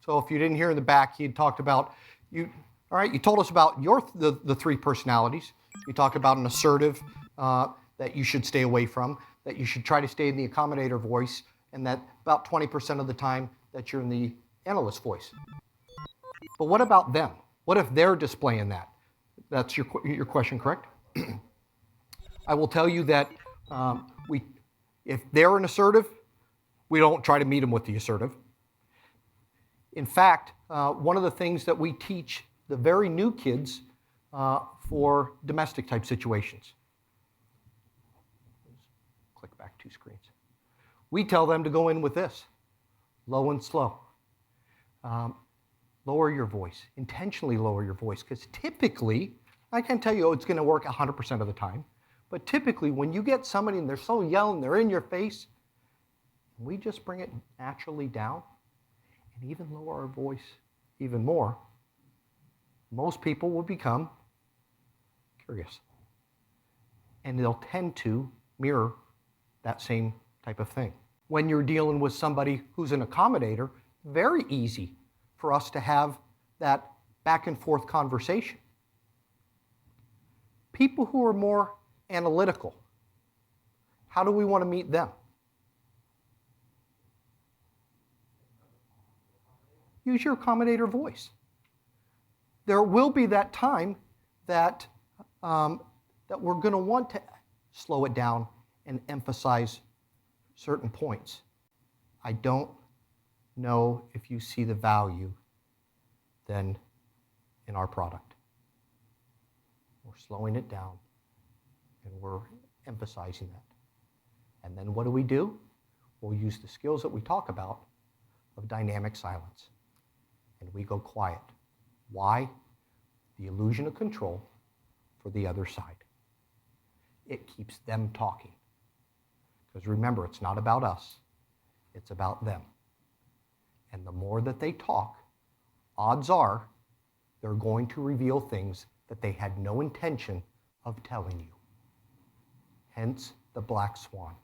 So if you didn't hear in the back, he talked about you. All right, you told us about the three personalities. You talked about an assertive that you should stay away from, that you should try to stay in the accommodator voice, and that about 20% of the time that you're in the analyst voice. But what about them? What if they're displaying that? That's your question, correct? I will tell you that if they're an assertive, we don't try to meet them with the assertive. In fact, one of the things that we teach the very new kids for domestic type situations. Click back 2 screens. We tell them to go in with this, low and slow. Lower your voice, intentionally lower your voice, because typically, I can't tell you it's going to work 100% of the time, but typically when you get somebody and they're so yelling, they're in your face, we just bring it naturally down and even lower our voice even more, most people will become curious. And they'll tend to mirror that same type of thing. When you're dealing with somebody who's an accommodator, very easy for us to have that back and forth conversation. People who are more analytical, how do we want to meet them? Use your accommodator voice. There will be that time that we're going to want to slow it down and emphasize certain points. I don't know if you see the value then in our product. We're slowing it down and we're emphasizing that. And then what do? We'll use the skills that we talk about of dynamic silence. And we go quiet. Why? The illusion of control for the other side. It keeps them talking. Because remember, it's not about us. It's about them. And the more that they talk, odds are they're going to reveal things that they had no intention of telling you. Hence the black swan.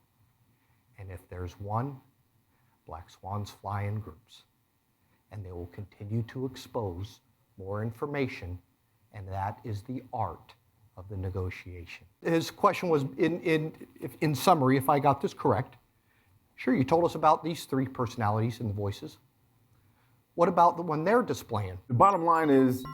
And if there's one, black swans fly in groups. And they will continue to expose more information, and that is the art of the negotiation. His question was, in summary, if I got this correct, sure, you told us about these three personalities and the voices. What about the one they're displaying? The bottom line is,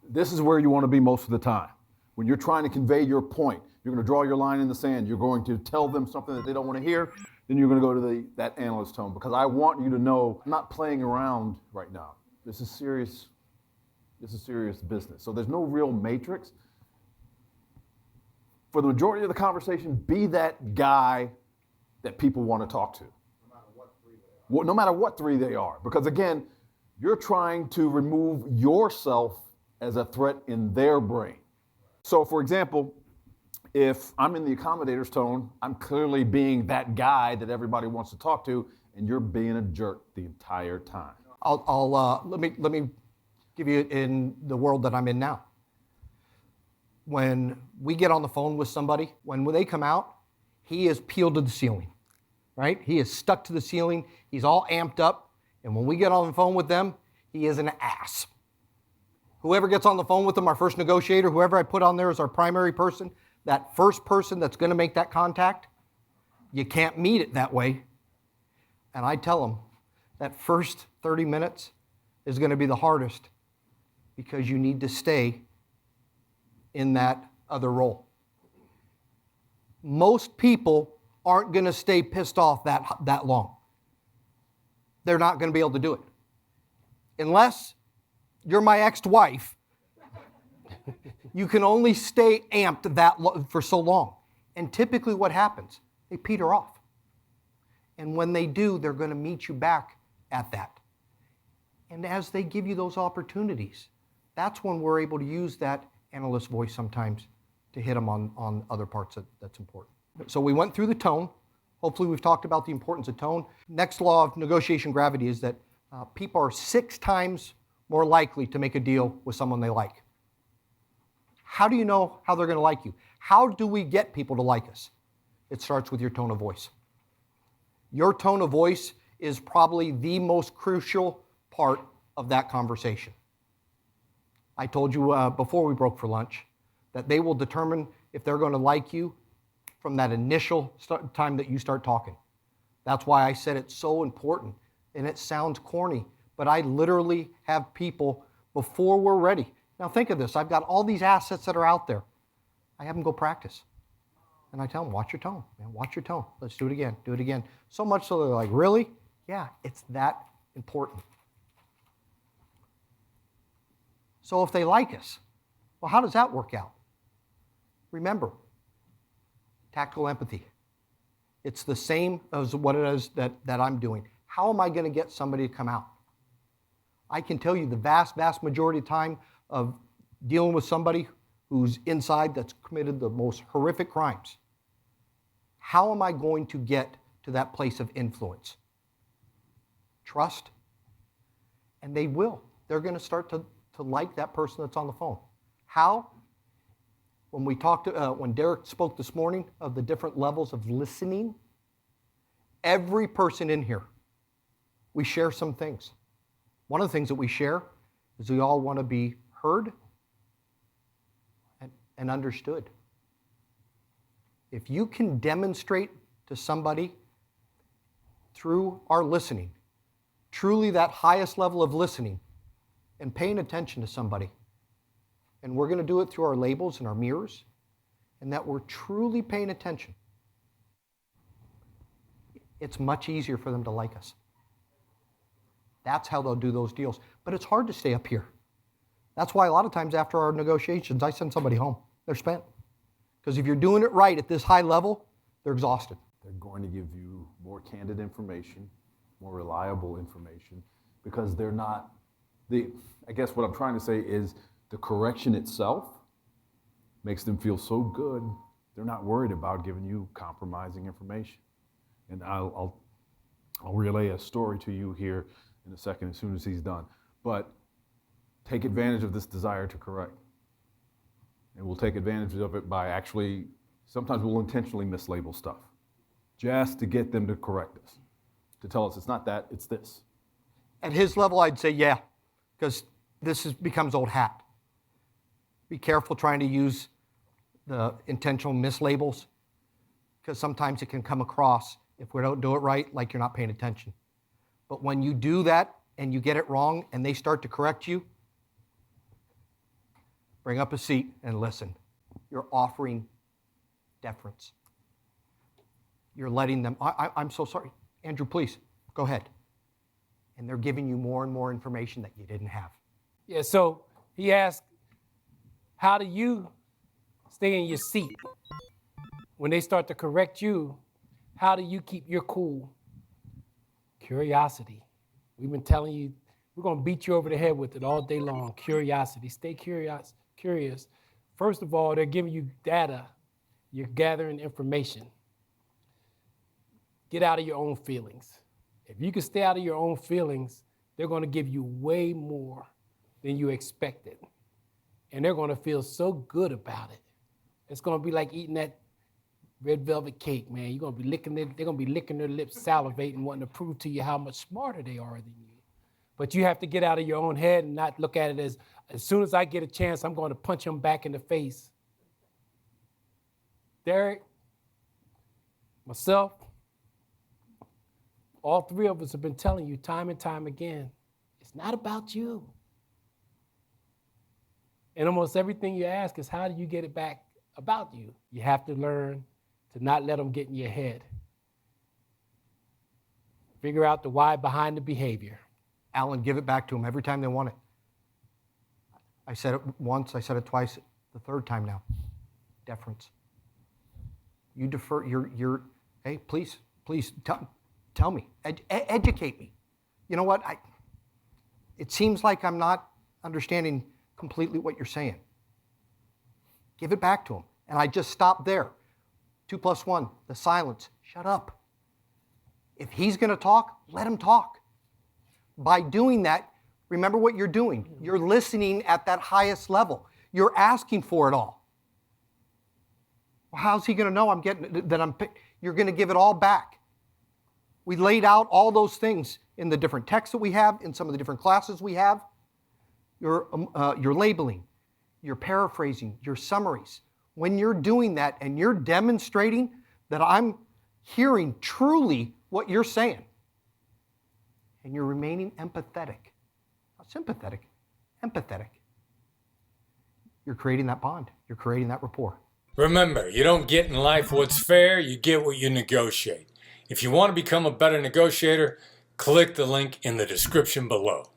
this is where you want to be most of the time. When you're trying to convey your point, you're going to draw your line in the sand, you're going to tell them something that they don't want to hear, then you're going to go to that analyst tone, because I want you to know I'm not playing around right now. This is serious business. So there's no real matrix. For the majority of the conversation, be that guy that people want to talk to. No matter what three they are. Because again, you're trying to remove yourself as a threat in their brain. So for example, if I'm in the accommodator's tone, I'm clearly being that guy that everybody wants to talk to, and you're being a jerk the entire time. Let me give you in the world that I'm in now. When we get on the phone with somebody, when they come out, he is peeled to the ceiling, right? He is stuck to the ceiling. He's all amped up. And when we get on the phone with them, he is an ass. Whoever gets on the phone with him, our first negotiator, whoever I put on there as our primary person, that first person that's going to make that contact, you can't meet it that way. And I tell them that first 30 minutes is going to be the hardest because you need to stay in that other role. Most people aren't going to stay pissed off that long. They're not going to be able to do it. Unless you're my ex-wife, you can only stay amped for so long. And typically what happens? They peter off. And when they do, they're going to meet you back at that. And as they give you those opportunities, that's when we're able to use that analyst voice sometimes to hit them on other parts that's important. So we went through the tone. Hopefully we've talked about the importance of tone. Next law of negotiation gravity is that people are 6 times more likely to make a deal with someone they like. How do you know how they're going to like you? How do we get people to like us? It starts with your tone of voice. Your tone of voice is probably the most crucial part of that conversation. I told you before we broke for lunch that they will determine if they're going to like you from that initial time that you start talking. That's why I said it's so important, and it sounds corny, but I literally have people before we're ready. Now think of this. I've got all these assets that are out there. I have them go practice. And I tell them, watch your tone, man, watch your tone. Let's do it again, do it again. So much so they're like, really? Yeah, it's that important. So if they like us, well, how does that work out? Remember, tactical empathy. It's the same as what it is that I'm doing. How am I going to get somebody to come out? I can tell you the vast majority of time of dealing with somebody who's inside that's committed the most horrific crimes. How am I going to get to that place of influence? Trust. And they will. They're going to start to like that person that's on the phone. How? When we talked, when Derek spoke this morning of the different levels of listening, every person in here, we share some things. One of the things that we share is we all want to be heard and understood. If you can demonstrate to somebody through our listening, truly that highest level of listening and paying attention to somebody, and we're going to do it through our labels and our mirrors, and that we're truly paying attention, it's much easier for them to like us. That's how they'll do those deals. But it's hard to stay up here. That's why a lot of times after our negotiations, I send somebody home. They're spent. Because if you're doing it right at this high level, they're exhausted. They're going to give you more candid information, more reliable information, because they're not, I guess what I'm trying to say is the correction itself makes them feel so good, they're not worried about giving you compromising information. And I'll relay a story to you here in a second as soon as he's done. But take advantage of this desire to correct. And we'll take advantage of it by actually, sometimes we'll intentionally mislabel stuff just to get them to correct us, to tell us it's not that, it's this. At his level, I'd say yeah, because becomes old hat. Be careful trying to use the intentional mislabels, because sometimes it can come across, if we don't do it right, like you're not paying attention. But when you do that and you get it wrong and they start to correct you, bring up a seat and listen. You're offering deference. You're letting them, I'm so sorry. Andrew, please, go ahead. And they're giving you more and more information that you didn't have. Yeah, so he asked, how do you stay in your seat? When they start to correct you, how do you keep your cool? Curiosity. We've been telling you, we're going to beat you over the head with it all day long. Curiosity. Stay curious. First of all, they're giving you data. You're gathering information. Get out of your own feelings. If you can stay out of your own feelings, they're going to give you way more than you expected. And they're going to feel so good about it. It's going to be like eating that red velvet cake, man. You're going to be they're going to be licking their lips, salivating, wanting to prove to you how much smarter they are than you. But you have to get out of your own head and not look at it as soon as I get a chance, I'm going to punch him back in the face. Derek, myself, all three of us have been telling you time and time again, it's not about you. And almost everything you ask is, how do you get it back about you? You have to learn to not let them get in your head. Figure out the why behind the behavior. Alan, give it back to them every time they want it. I said it once, I said it twice, the third time now. Deference. You defer, hey, please tell me, educate me. You know what, it seems like I'm not understanding completely what you're saying. Give it back to him. And I just stopped there. 2 + 1, the silence. Shut up. If he's going to talk, let him talk. By doing that, remember what you're doing. You're listening at that highest level. You're asking for it all. Well, how's he going to know you're going to give it all back? We laid out all those things in the different texts that we have, in some of the different classes we have. Your labeling, your paraphrasing, your summaries. When you're doing that and you're demonstrating that I'm hearing truly what you're saying, and you're remaining empathetic, not sympathetic, empathetic, you're creating that bond. You're creating that rapport. Remember, you don't get in life what's fair, you get what you negotiate. If you want to become a better negotiator, click the link in the description below.